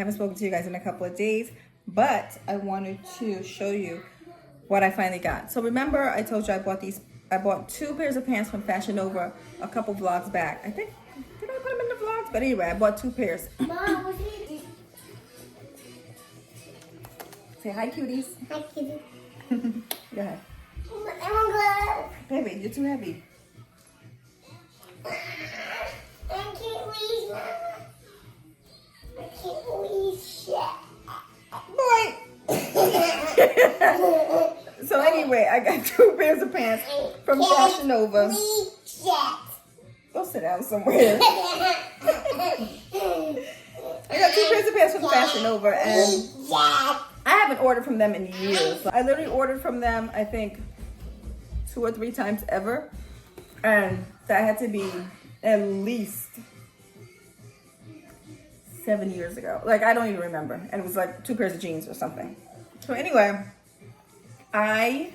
haven't spoken to you guys in a couple of days, but I wanted to show you what I finally got. So remember I told you I bought 2 pairs of pants from Fashionova a couple vlogs back. I think, did I put them in the vlogs? But anyway, I bought 2 pairs. Mom, what's it? Say hi, cuties. Hi, kitty. Go ahead. I want Baby, you're too heavy. to go. I can't reach, Mama. I can't reach Boy. So anyway, I got 2 pairs of pants from Fashionova. Go sit down somewhere. I got 2 pairs of pants from Fashionova, and I haven't ordered from them in years. I literally ordered from them, I think, 2 or 3 times ever, and that had to be at least 7 years ago. Like, I don't even remember. And it was like 2 pairs of jeans or something. So anyway, I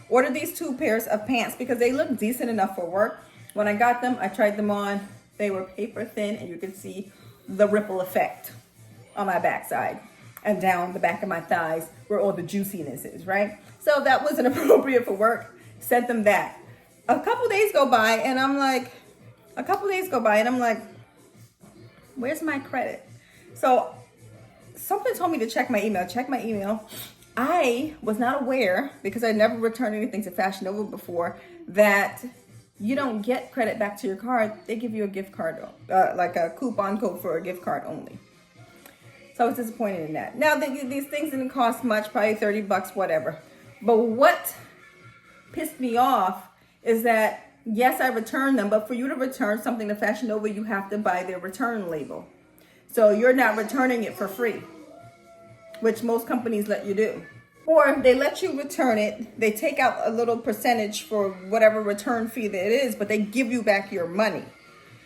ordered these 2 pairs of pants because they looked decent enough for work. When I got them, I tried them on. They were paper thin, and you could see the ripple effect on my backside and down the back of my thighs where all the juiciness is, right? So that wasn't appropriate for work. Sent them back. A couple days go by, and I'm like, where's my credit? So something told me to check my email. I was not aware, because I never returned anything to Fashion Nova before, that you don't get credit back to your card. They give you a gift card, like a coupon code for a gift card only. So I was disappointed in that. Now, these things didn't cost much, probably 30 bucks, whatever. But what pissed me off is that, yes, I returned them, but for you to return something to Fashion Nova, you have to buy their return label. So you're not returning it for free, which most companies let you do. Or they let you return it, they take out a little percentage for whatever return fee that it is, but they give you back your money.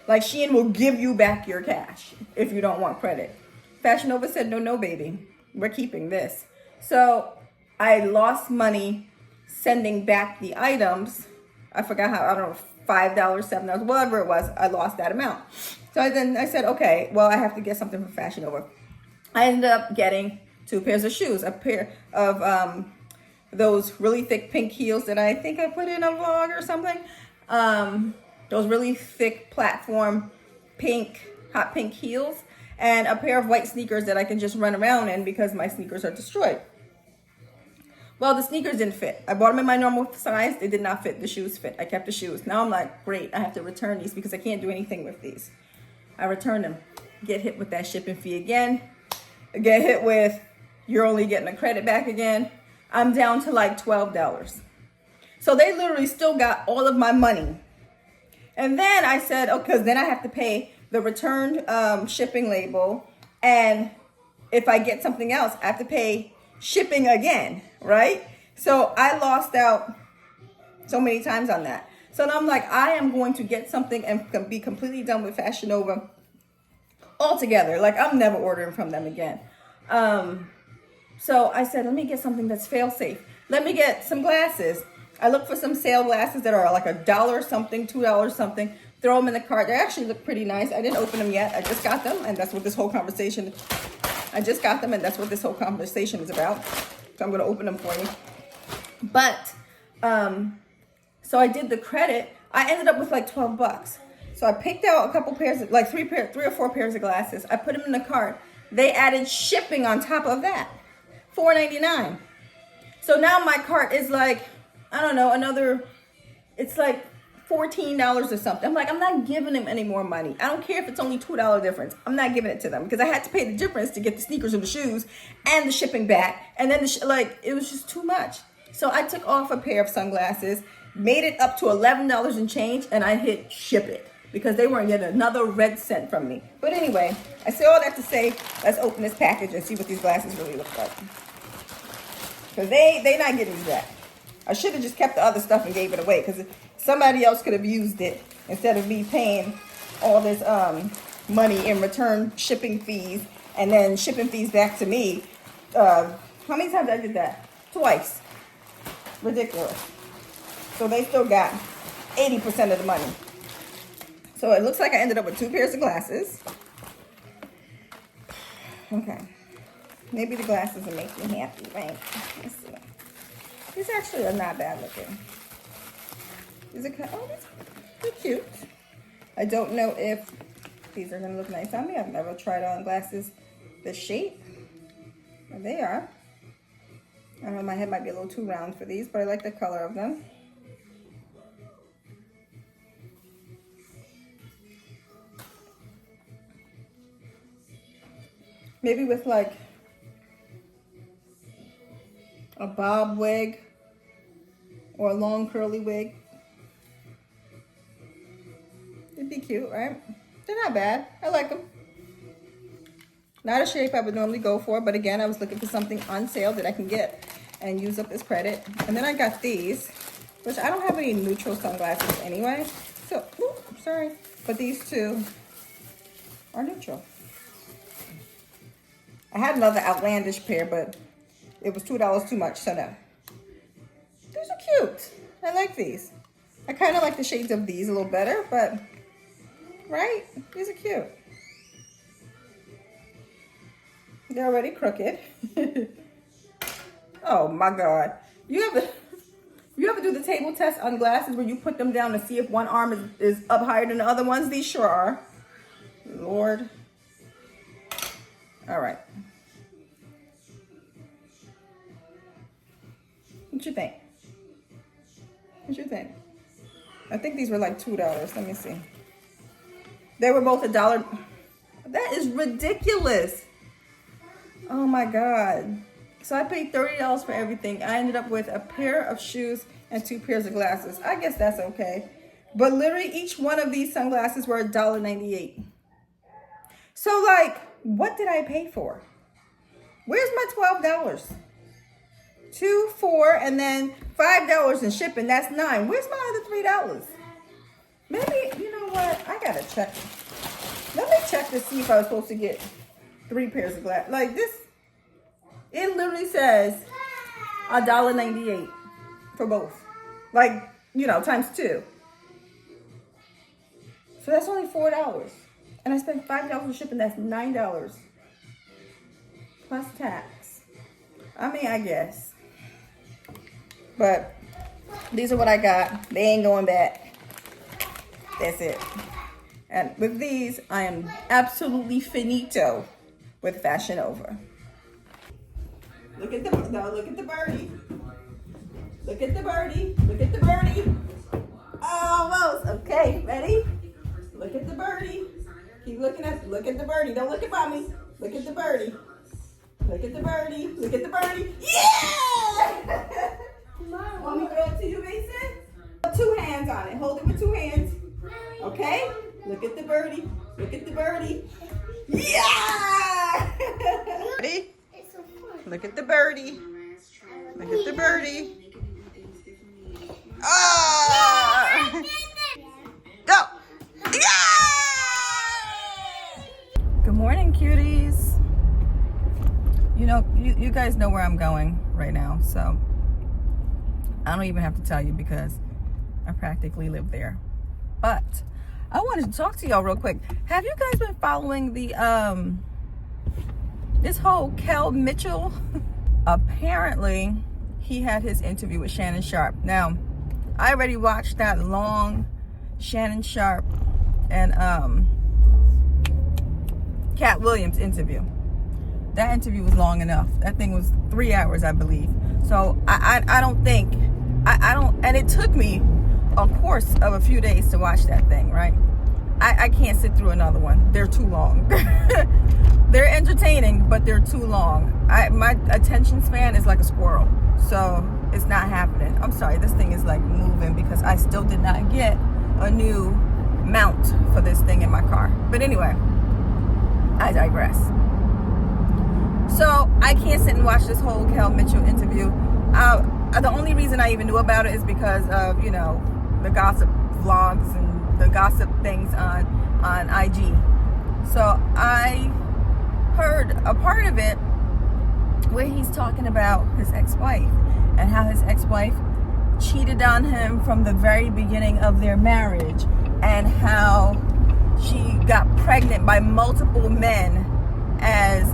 Like Shein will give you back your cash if you don't want credit. Fashion Nova said, no, baby, we're keeping this. So I lost money sending back the items. I forgot how, I don't know, $5, $7, whatever it was, I lost that amount. So then I said, okay, well, I have to get something from Fashion Nova. I ended up getting 2 pairs of shoes, a pair of those really thick pink heels that I think I put in a vlog or something. Those really thick platform hot pink heels, and a pair of white sneakers that I can just run around in because my sneakers are destroyed. Well, the sneakers didn't fit. I bought them in my normal size. They did not fit. The shoes fit. I kept the shoes. Now I'm like, great, I have to return these because I can't do anything with these. I returned them. Get hit with that shipping fee again. Get hit with, you're only getting a credit back again. I'm down to like $12. So they literally still got all of my money. And then I said, oh, because then I have to pay the returned shipping label. And if I get something else, I have to pay shipping again, right? So I lost out so many times on that. So now I'm like, I am going to get something and be completely done with Fashion Nova altogether. Like, I'm never ordering from them again. So I said, let me get something that's fail safe. Let me get some glasses. I looked for some sale glasses that are like $1 something, $2 something. Throw them in the cart. They actually look pretty nice. I didn't open them yet. I just got them, and that's what this whole conversation is about. So I'm going to open them for you. But, so I did the credit. I ended up with like 12 bucks. So I picked out a couple pairs, like 3 or 4 pairs of glasses. I put them in the cart. They added shipping on top of that. $4.99. So now my cart is like, I don't know, it's like $14 or something. I'm like, I'm not giving them any more money. I don't care if it's only $2 difference. I'm not giving it to them because I had to pay the difference to get the sneakers and the shoes and the shipping back. And then it was just too much. So I took off a pair of sunglasses, made it up to $11 and change, and I hit ship it because they weren't getting another red cent from me. But anyway, I say all that to say, let's open this package and see what these glasses really look like. Because they not getting these back. I should have just kept the other stuff and gave it away because somebody else could have used it instead of me paying all this money in return shipping fees and then shipping fees back to me. How many times I did that? Twice. Ridiculous. So they still got 80% of the money. So it looks like I ended up with 2 pairs of glasses. Okay. Maybe the glasses will make me happy, right? Let's see. These actually are not bad looking. These are kind of, they're cute. I don't know if these are gonna look nice on me. I've never tried on glasses this shape. But they are. I don't know, my head might be a little too round for these, but I like the color of them. Maybe with like a bob wig or a long curly wig. It'd be cute, right? They're not bad. I like them. Not a shape I would normally go for, but again, I was looking for something on sale that I can get and use up this credit. And then I got these, which I don't have any neutral sunglasses anyway. So, ooh, sorry. But these two are neutral. I had another outlandish pair, but it was $2 too much, so no. These are cute. I like these. I kind of like the shades of these a little better, but, right? These are cute. They're already crooked. Oh my God. You ever do the table test on glasses where you put them down to see if one arm is up higher than the other ones? These sure are. Lord. All right. What you think? What you think? I think these were like $2. Let me see. They were both $1. That is ridiculous. Oh my God. So I paid $30 for everything. I ended up with a pair of shoes and 2 pairs of glasses. I guess that's okay. But literally each one of these sunglasses were $1.98. So like, what did I pay for? Where's my $12? 2, 4, and then $5 in shipping. That's $9. Where's my other $3? Maybe, you know what? I gotta check. Let me check to see if I was supposed to get 3 pairs of glasses. Like this, it literally says $1.98 for both. Like, you know, times 2. So that's only $4. And I spent $5 in shipping. That's $9 plus tax. I mean, I guess. But these are what I got. They ain't going back. That's it. And with these, I am absolutely finito with Fashionova. Look at the birdie. Look at the birdie. Look at the birdie. Almost. Okay, ready? Look at the birdie. Keep looking at. Look at the birdie. Don't look at mommy. Look at the birdie. Look at the birdie. Look at the birdie. Yeah! Want me to throw it to you, Mason? Put 2 hands on it. Hold it with 2 hands. Okay? Look at the birdie. Look at the birdie. Yeah! Ready? Look at the birdie. Look at the birdie. Ah! Go! Yeah! Good morning, cuties. You know, you guys know where I'm going right now, so I don't even have to tell you because I practically live there. But I wanted to talk to y'all real quick. Have you guys been following the this whole Kel Mitchell? Apparently, he had his interview with Shannon Sharpe. Now, I already watched that long Shannon Sharpe and Cat Williams interview. That interview was long enough. That thing was 3 hours, I believe. So I don't think, I don't, and it took me a course of a few days to watch that thing, right? I can't sit through another one. They're too long. They're entertaining, but they're too long. My attention span is like a squirrel. So it's not happening. I'm sorry, this thing is like moving because I still did not get a new mount for this thing in my car. But anyway, I digress. So I can't sit and watch this whole Kel Mitchell interview. The only reason I even knew about it is because of, you know, the gossip vlogs and the gossip things on IG. So I heard a part of it where he's talking about his ex-wife and how his ex-wife cheated on him from the very beginning of their marriage and how she got pregnant by multiple men as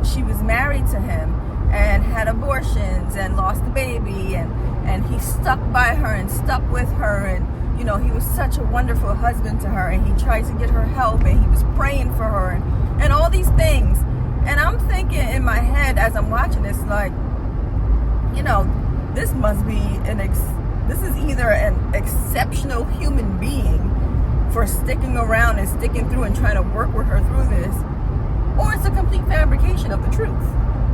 she was married to him and had abortions and lost the baby, and he stuck by her and stuck with her, and you know, he was such a wonderful husband to her, and he tried to get her help, and he was praying for her, and all these things. And I'm thinking in my head as I'm watching this, like, you know, this must be this is either an exceptional human being for sticking around and sticking through and trying to work with her through this, or it's a complete fabrication of the truth,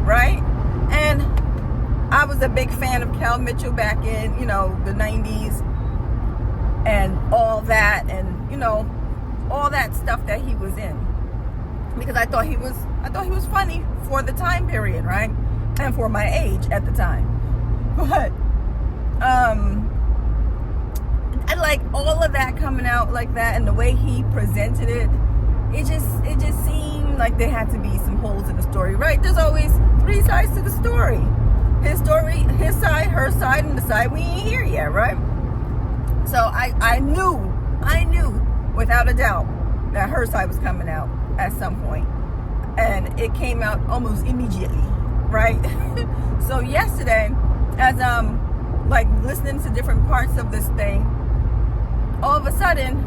right? And I was a big fan of Kel Mitchell back in, you know, the 90s and all that, and you know, all that stuff that he was in, because I thought he was funny for the time period, right? And for my age at the time. But I like all of that coming out like that, and the way he presented it, it just seemed like there had to be some holes in the story, right? There's always three sides to the story. His story, his side, her side, and the side we ain't here yet, right? So I knew without a doubt that her side was coming out at some point, and it came out almost immediately, right? So yesterday, as like listening to different parts of this thing, all of a sudden,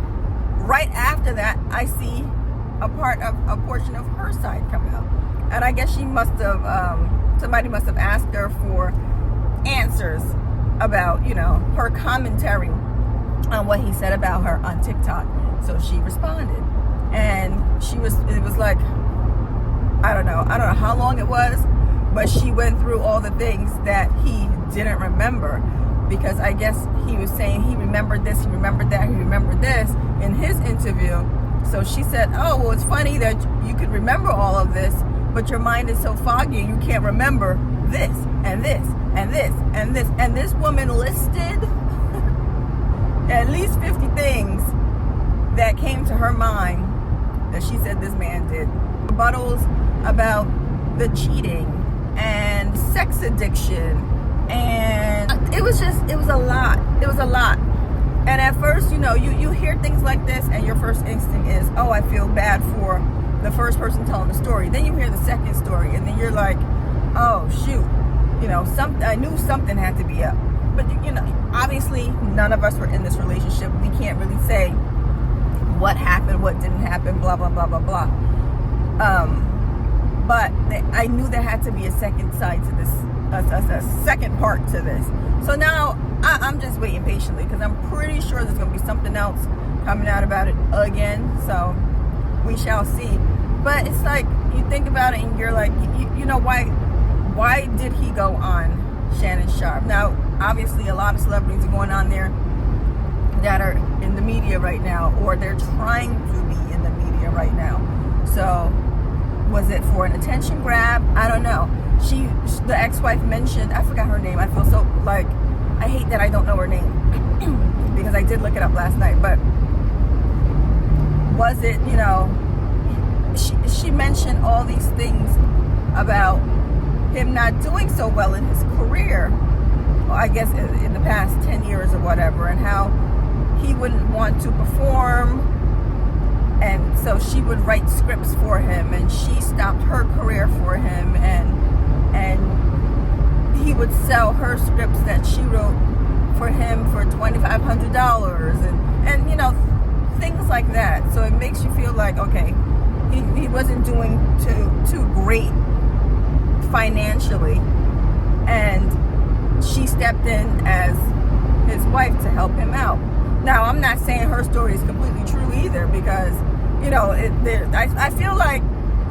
right after that, I see a portion of her side come out, and I guess she must have somebody must have asked her for answers about, you know, her commentary on what he said about her on TikTok. So she responded, and it was like, I don't know how long it was, but she went through all the things that he didn't remember, because I guess he was saying he remembered this, he remembered that, he remembered this in his interview. So she said, oh, well, it's funny that you could remember all of this, but your mind is so foggy you can't remember this and this and this and this. And this woman listed at least 50 things that came to her mind that she said this man did. Rebuttals about the cheating and sex addiction, and it was a lot. And at first, you know, you hear things like this, and your first instinct is, oh, I feel bad for the first person telling the story. Then you hear the second story, and then you're like, oh shoot, you know, I knew something had to be up. But you know, obviously none of us were in this relationship. We can't really say what happened, what didn't happen, blah blah blah blah blah. But I knew there had to be a second side to this, a second part to this. So now I'm just waiting patiently, because I'm pretty sure there's going to be something else coming out about it again. So we shall see. But it's like, you think about it and you're like, you know, why did he go on Shannon Sharpe? Now, obviously a lot of celebrities are going on there that are in the media right now, or they're trying to be in the media right now. So was it for an attention grab? I don't know. The ex-wife mentioned, I forgot her name. I feel so like, I hate that I don't know her name because I did look it up last night. But was it, you know, she mentioned all these things about him not doing so well in his career, well, I guess in the past 10 years or whatever, and how he wouldn't want to perform, and so she would write scripts for him, and she stopped her career for him, and he would sell her scripts that she wrote for him for $2,500, and you know, things like that. So it makes you feel like, okay, he wasn't doing too great financially, and she stepped in as his wife to help him out. Now, I'm not saying her story is completely true either, because, you know, I feel like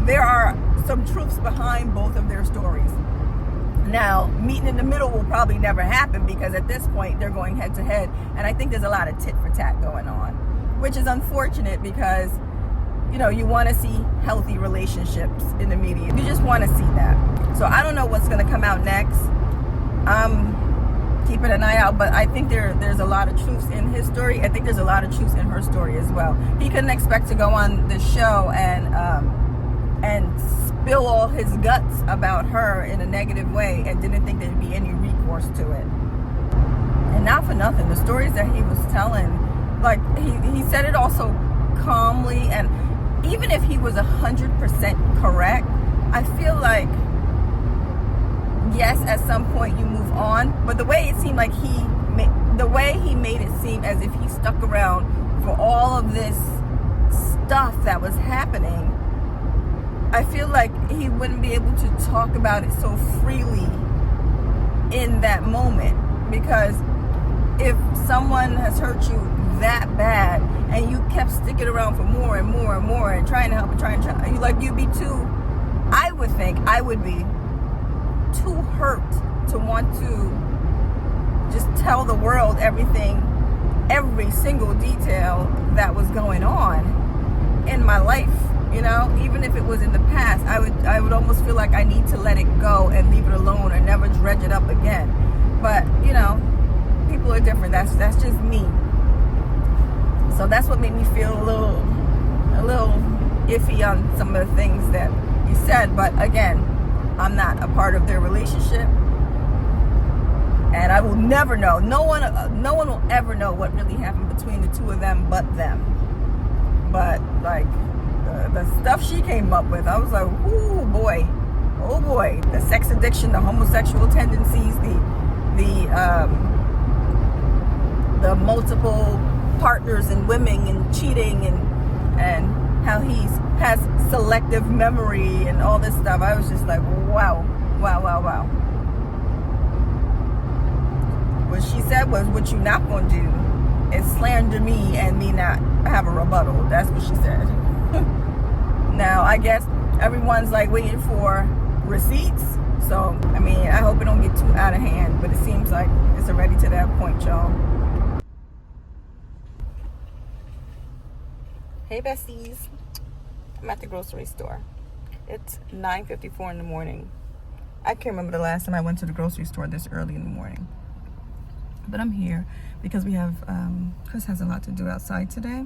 there are some truths behind both of their stories. Now, meeting in the middle will probably never happen, because at this point they're going head to head, and I think there's a lot of tit for tat going on, which is unfortunate, because, you know, you want to see healthy relationships in the media. You just want to see that. So I don't know what's going to come out next. I'm keeping an eye out, but I think there's a lot of truths in his story. I think there's a lot of truths in her story as well. He couldn't expect to go on the show and spill all his guts about her in a negative way, and didn't think there'd be any recourse to it. And not for nothing, the stories that he was telling, like, he said it also calmly, and even if he was 100% correct, I feel like, yes, at some point you move on, but the way it seemed like the way he made it seem as if he stuck around for all of this stuff that was happening, I feel like he wouldn't be able to talk about it so freely in that moment. Because if someone has hurt you that bad and you kept sticking around for more and more and more and trying to help and trying, you'd be too, I would think I would be too hurt to want to just tell the world everything, every single detail that was going on in my life. You know, even if it was in the past, I would almost feel like I need to let it go and leave it alone and never dredge it up again. But you know, people are different. That's just me. So that's what made me feel a little iffy on some of the things that he said. But again, I'm not a part of their relationship, and I will never know. No one will ever know what really happened between the two of them but them. But like the stuff she came up with, I was like, oh boy, the sex addiction, the homosexual tendencies, the multiple partners and women and cheating and how he has selective memory and all this stuff. I was just like, wow. What she said was, what you not gonna do is slander me and me not have a rebuttal. That's what she said. Now, I guess everyone's like waiting for receipts. So, I mean, I hope it don't get too out of hand, but it seems like it's already to that point, y'all. Hey, besties. I'm at the grocery store. It's 9:54 in the morning. I can't remember the last time I went to the grocery store this early in the morning. But I'm here because we have, Chris has a lot to do outside today.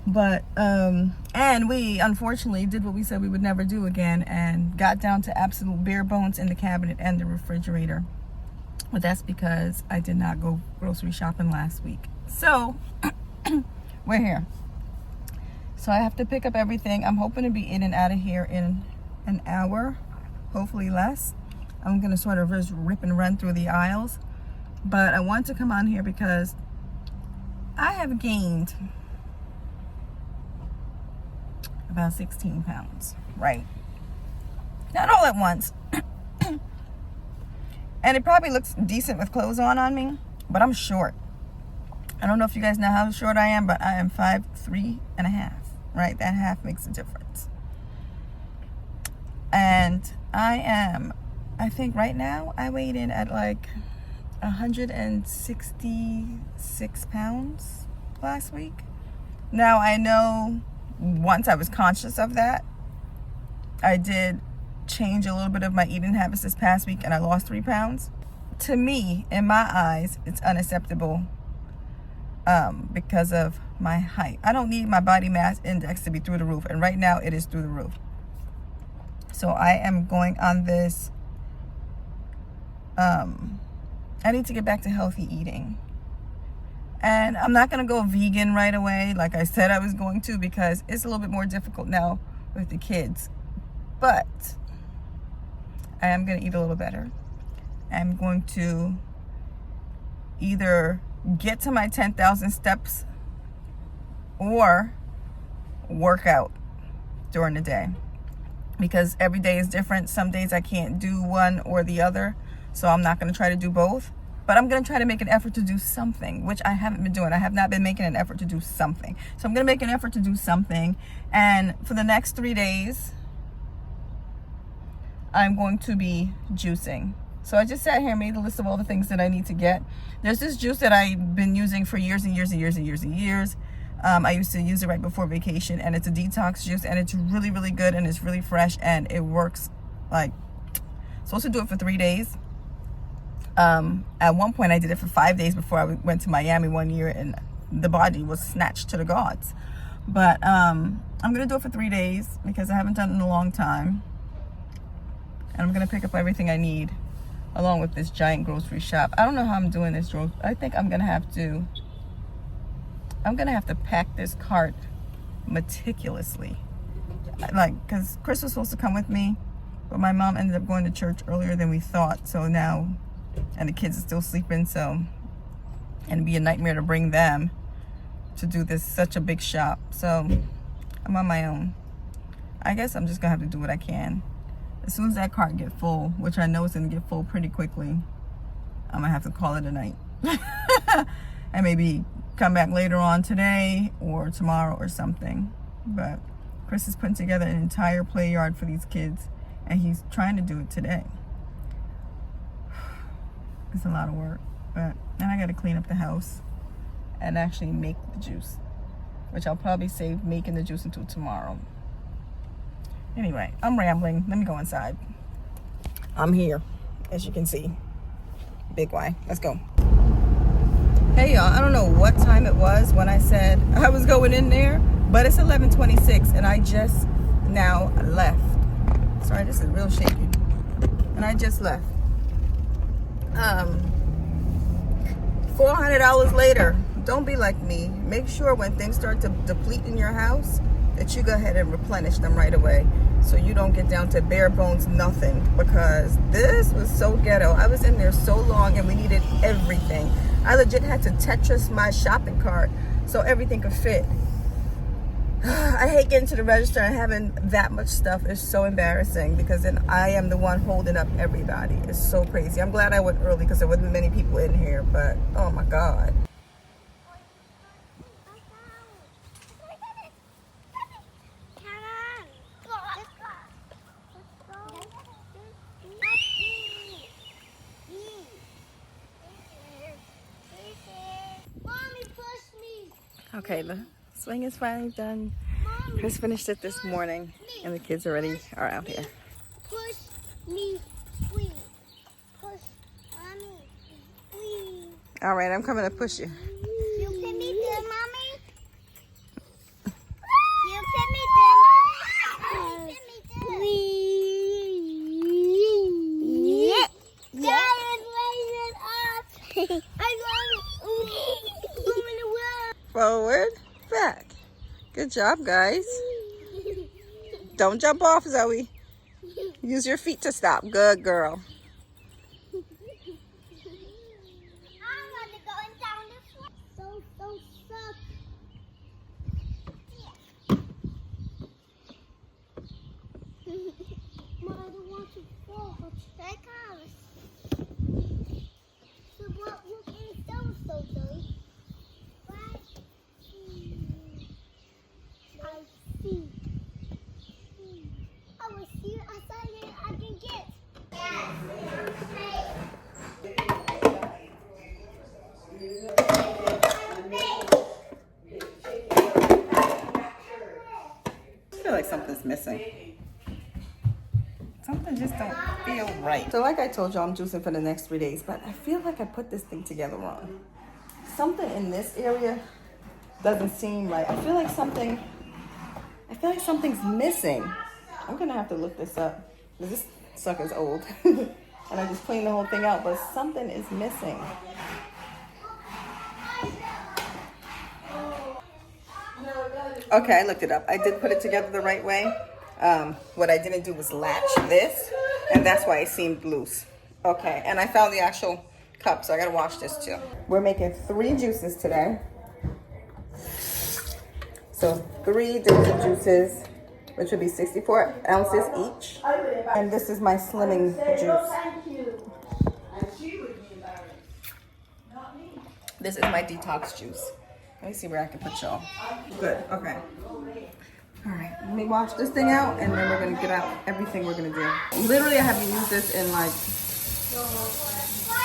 But, and we unfortunately did what we said we would never do again and got down to absolute bare bones in the cabinet and the refrigerator. But that's because I did not go grocery shopping last week. So, we're here. So I have to pick up everything. I'm hoping to be in and out of here in an hour, hopefully less. I'm going to sort of just rip and run through the aisles. But I want to come on here because I have gained about 16 pounds, right? Not all at once. And it probably looks decent with clothes on me, but I'm short. I don't know if you guys know how short I am, but I am 5'3.5", right? That half makes a difference. And I think right now I weighed in at like 166 pounds last week. Now I know once I was conscious of that, I did change a little bit of my eating habits this past week and I lost 3 pounds. To me, in my eyes, it's unacceptable because of my height. I don't need my body mass index to be through the roof, and right now it is through the roof. So I am going on this, I need to get back to healthy eating. And I'm not going to go vegan right away like I said I was going to, because it's a little bit more difficult now with the kids. But I am going to eat a little better. I'm going to either get to my 10,000 steps or work out during the day, because every day is different. Some days I can't do one or the other, so I'm not going to try to do both. But I'm going to try to make an effort to do something, which I haven't been doing. I have not been making an effort to do something. So I'm going to make an effort to do something. And for the next 3 days, I'm going to be juicing. So I just sat here and made a list of all the things that I need to get. There's this juice that I've been using for years and years and years and years and years. I used to use it right before vacation, and it's a detox juice, and it's really, really good, and it's really fresh, and it works like, supposed to do it for 3 days. At one point I did it for 5 days before I went to Miami one year, and the body was snatched to the gods. But I'm gonna do it for 3 days because I haven't done it in a long time, and I'm gonna pick up everything I need along with this giant grocery shop. I don't know how I'm doing this. I think I'm gonna have to pack this cart meticulously. like, because Chris was supposed to come with me, but my mom ended up going to church earlier than we thought. So now, and the kids are still sleeping, so, and it'd be a nightmare to bring them to do this such a big shop. So I'm on my own. I guess I'm just gonna have to do what I can. As soon as that cart get full, which I know it's gonna get full pretty quickly, I'm gonna have to call it a night. And maybe come back later on today or tomorrow or something. But Chris is putting together an entire play yard for these kids, and he's trying to do it today. It's a lot of work, but then I gotta clean up the house and actually make the juice, which I'll probably save making the juice until tomorrow. Anyway, I'm rambling. Let me go inside. I'm here, as you can see. Big Y. Let's go. Hey y'all, I don't know what time it was when I said I was going in there, but it's 11:26 and I just now left. Sorry, this is real shaky. And I just left. $400 later. Don't be like me. Make sure when things start to deplete in your house that you go ahead and replenish them right away, so you don't get down to bare bones nothing, because this was so ghetto. I was in there so long and we needed everything. I legit had to Tetris my shopping cart so everything could fit. I hate getting to the register and having that much stuff. It's so embarrassing, because then I am the one holding up everybody. It's so crazy. I'm glad I went early because there wasn't many people in here, but oh my God. Okay, the swing is finally done. Chris finished it this morning, and the kids already are out here. Push me, squeeze. Push mommy, squeeze. All right, I'm coming to push you. You put me there, mommy. You put me there, mommy. Please. That is raising up. I love it. Moving around. Forward, back. Good job, guys. Don't jump off, Zoe. Use your feet to stop. Good girl. I want to go down this way. So suck. Mom, I don't want to fall, but check out. So what is those so good? Right? I see. I will see you outside and I can get. I feel like something's missing. Something just don't feel right. So like I told you, I'm juicing for the next 3 days, but I feel like I put this thing together wrong. Something in this area doesn't seem right. I feel like something's missing. I'm gonna have to look this up. This sucker's old. And I just cleaned the whole thing out, but something is missing. Okay, I looked it up. I did put it together the right way. What I didn't do was latch this, and that's why it seemed loose. Okay, and I found the actual cup, so I gotta wash this too. We're making 3 juices today. So 3 different juices, which would be 64 ounces each. And this is my slimming juice. This is my detox juice. Let me see where I can put y'all. Good, okay. All right, let me wash this thing out, and then we're gonna get out everything we're gonna do. Literally, I haven't used this in like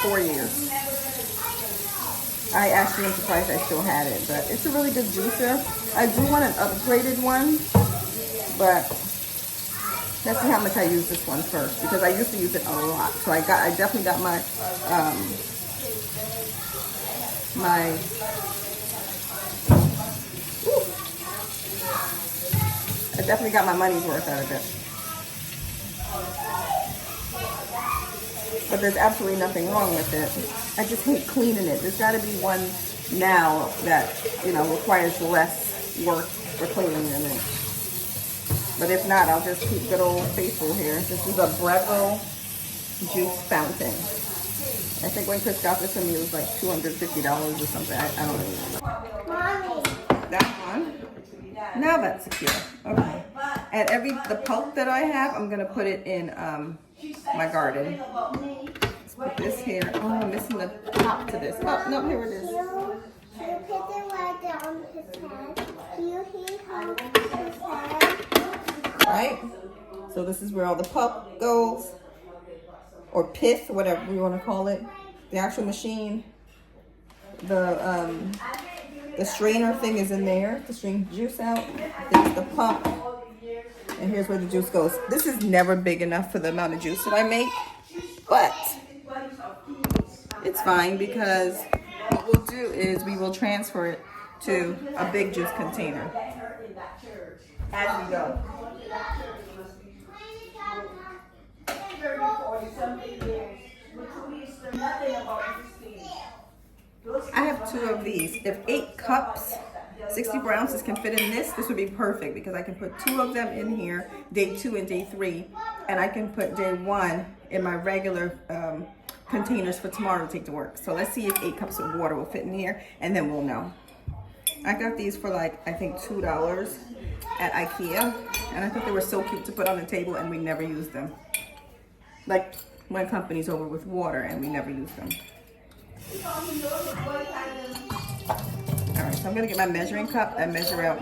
4 years. I actually am surprised I still had it, but it's a really good juicer. I do want an upgraded one, but let's see how much I use this one first, because I used to use it a lot. So I definitely got my I definitely got my money's worth out of it. But there's absolutely nothing wrong with it. I just hate cleaning it. There's got to be one now that, you know, requires less work for cleaning than it. But if not, I'll just keep good old faithful here. This is a Breville juice fountain. I think when Chris got this for me, it was like $250 or something. I don't really remember. Mommy. That one. Now that's secure. Okay. And the pulp that I have, I'm gonna put it in my garden. Let's put this here. Oh, I'm missing the top to this. Oh no, here it is. You put it right there on his head. You hear how his head? Right? So this is where all the pulp goes, or pith, whatever you want to call it. The actual machine. The strainer thing is in there to strain juice out. There's the pump. And here's where the juice goes. This is never big enough for the amount of juice that I make, but it's fine because what we'll do is we will transfer it to a big juice container as we go. I have 2 of these. If 8 cups, 64 ounces can fit in this would be perfect because I can put 2 of them in here, day 2 and day 3, and I can put day 1 in my regular containers for tomorrow to take to work. So let's see if 8 cups of water will fit in here, and then we'll know. I got these for like, I think $2 at IKEA, and I thought they were so cute to put on the table, and we never used them. Like when company's over with water and we never use them. Alright, so I'm gonna get my measuring cup and measure out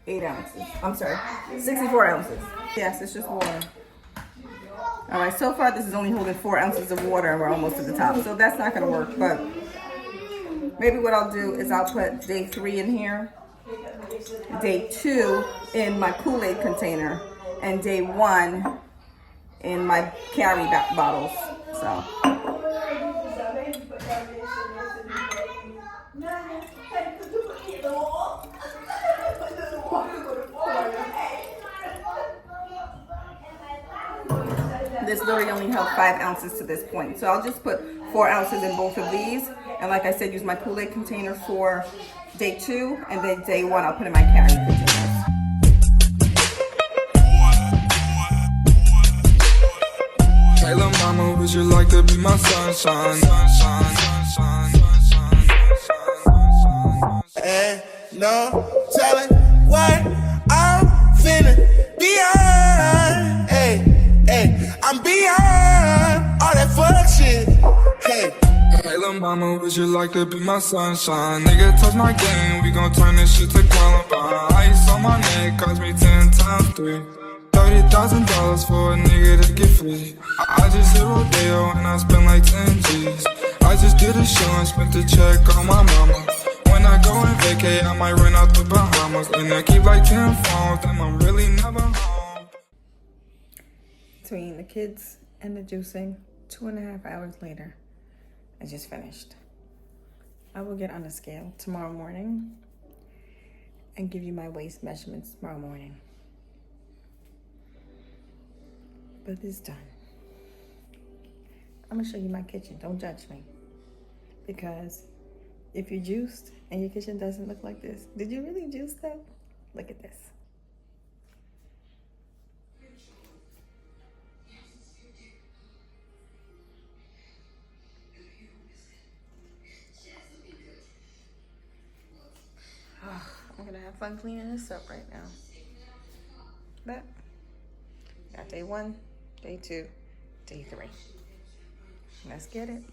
8 ounces. I'm sorry, 64 ounces. Yes, it's just water. Alright, so far this is only holding 4 ounces of water and we're almost to the top. So that's not gonna work, but maybe what I'll do is I'll put day 3 in here, day 2 in my Kool-Aid container, and day 1 in my carry bottles. So. This literally only held 5 ounces to this point. So I'll just put 4 ounces in both of these. And like I said, use my Kool-Aid container for day 2. And then day 1, I'll put in my carry container. Hey, little mama, would you like to be my sunshine? And no telling what I'm finna be on. Hey, I'm beyond all that fuck shit. Hey. Hey, little mama, would you like to be my sunshine? Nigga, touch my game, we gon' turn this shit to Columbine. Ice on my neck cost me 10 times 3. $30,000 for a nigga to get free. I just hit Rodeo and I spent like 10 G's. I just did a show and spent the check on my mama. When I go and vacay, I might rent out the Bahamas. And I keep like 10 phones, then I'm really never home. Between the kids and the juicing, 2.5 hours later, I just finished. I will get on the scale tomorrow morning and give you my waist measurements tomorrow morning. But it's done. I'm gonna show you my kitchen. Don't judge me. Because if you juiced and your kitchen doesn't look like this, did you really juice that? Look at this. Oh, I'm gonna have fun cleaning this up right now. But got day 1, day 2, day 3. Let's get it.